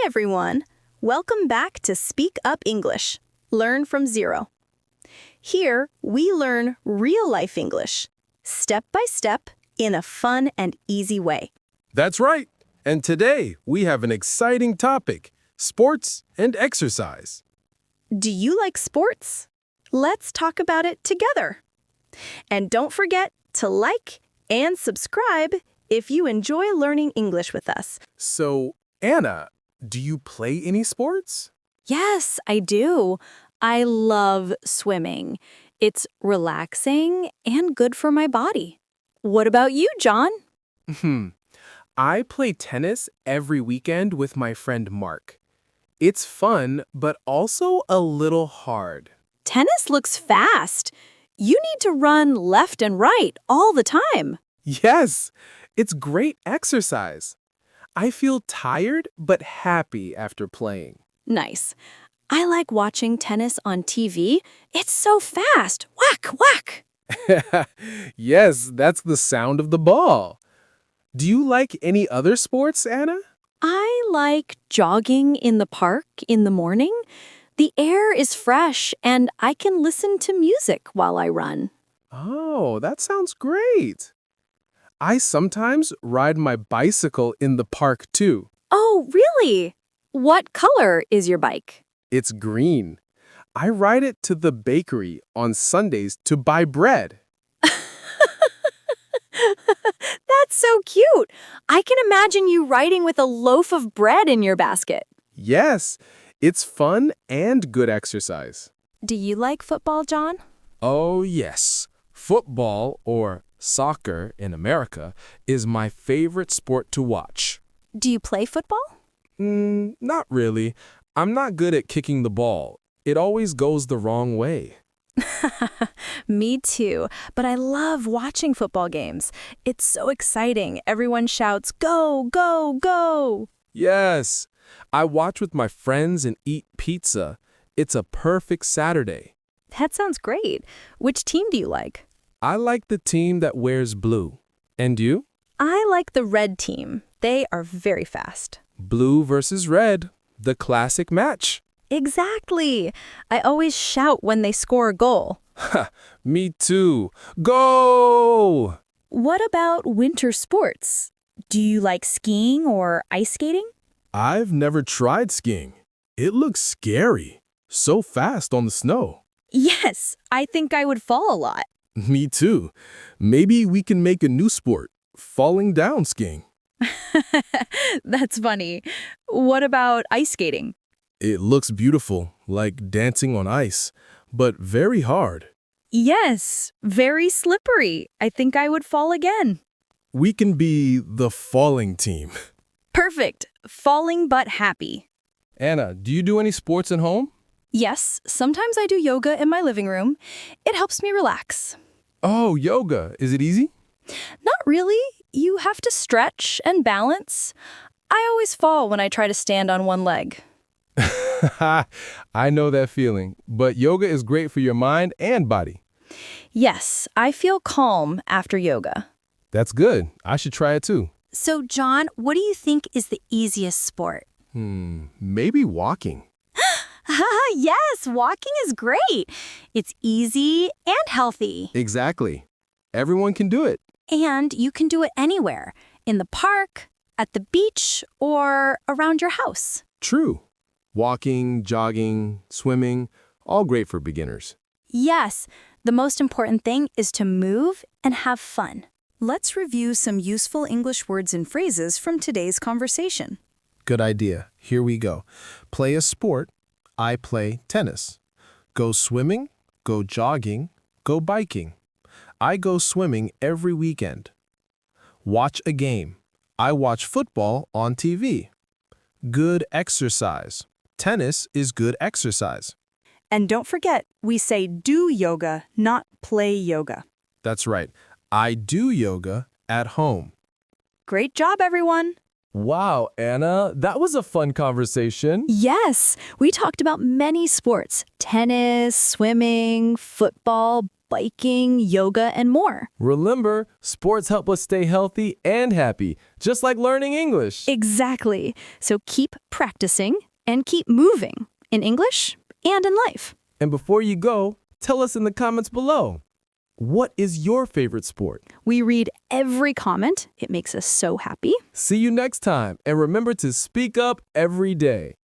everyone. Welcome back to SpeakUp English. Learn from zero. Here, we learn real-life English, step by step, in a fun and easy way. That's right. And today, we have an exciting topic, sports and exercise. Do you like sports? Let's talk about it together. And don't forget to like and subscribe if you enjoy learning English with us. So, Anna, do you play any sports? Yes, I do. I love swimming. It's relaxing and good for my body. What about you, John? I play tennis every weekend with my friend Mark. It's fun, but also a little hard. Tennis looks fast. You need to run left and right all the time. Yes, it's great exercise. I feel tired but happy after playing. Nice. I like watching tennis on TV. It's so fast. Whack, whack. Yes, that's the sound of the ball. Do you like any other sports, Anna? I like jogging in the park in the morning. The air is fresh and I can listen to music while I run. Oh, that sounds great. I sometimes ride my bicycle in the park too. Oh, really? What color is your bike? It's green. I ride it to the bakery on Sundays to buy bread. That's so cute. I can imagine you riding with a loaf of bread in your basket. Yes, it's fun and good exercise. Do you like football, John? Oh, yes. Football, or soccer in America, is my favorite sport to watch. Do you play football? Not really. I'm not good at kicking the ball. It always goes the wrong way. Me too, but I love watching football games. It's so exciting. Everyone shouts, "Go, go, go!" Yes, I watch with my friends and eat pizza. It's a perfect Saturday. That sounds great. Which team do you like? I like the team that wears blue. And you? I like the red team. They are very fast. Blue versus red, the classic match. Exactly. I always shout when they score a goal. Ha, me too. Go! What about winter sports? Do you like skiing or ice skating? I've never tried skiing. It looks scary. So fast on the snow. Yes, I think I would fall a lot. Me too. Maybe we can make a new sport, falling down skiing. That's funny. What about ice skating? It looks beautiful, like dancing on ice, but very hard. Yes, very slippery. I think I would fall again. We can be the falling team. Perfect. Falling but happy. Anna, do you do any sports at home? Yes, sometimes I do yoga in my living room. It helps me relax. Oh, yoga. Is it easy? Not really. You have to stretch and balance. I always fall when I try to stand on one leg. I know that feeling, but yoga is great for your mind and body. Yes, I feel calm after yoga. That's good. I should try it too. So, John, what do you think is the easiest sport? Maybe walking. Yes, walking is great. It's easy and healthy. Exactly. Everyone can do it. And you can do it anywhere, in the park, at the beach, or around your house. True. Walking, jogging, swimming, all great for beginners. Yes, the most important thing is to move and have fun. Let's review some useful English words and phrases from today's conversation. Good idea. Here we go. Play a sport. I play tennis. Go swimming. Go jogging. Go biking. I go swimming every weekend. Watch a game. I watch football on TV. Good exercise. Tennis is good exercise. And don't forget, we say do yoga, not play yoga. That's right. I do yoga at home. Great job, everyone. Wow, Anna, that was a fun conversation. Yes, we talked about many sports, tennis, swimming, football, biking, yoga, and more. Remember, sports help us stay healthy and happy, just like learning English. Exactly. So keep practicing and keep moving in English and in life. And before you go, tell us in the comments below. What is your favorite sport? We read every comment. It makes us so happy. See you next time, and remember to speak up every day.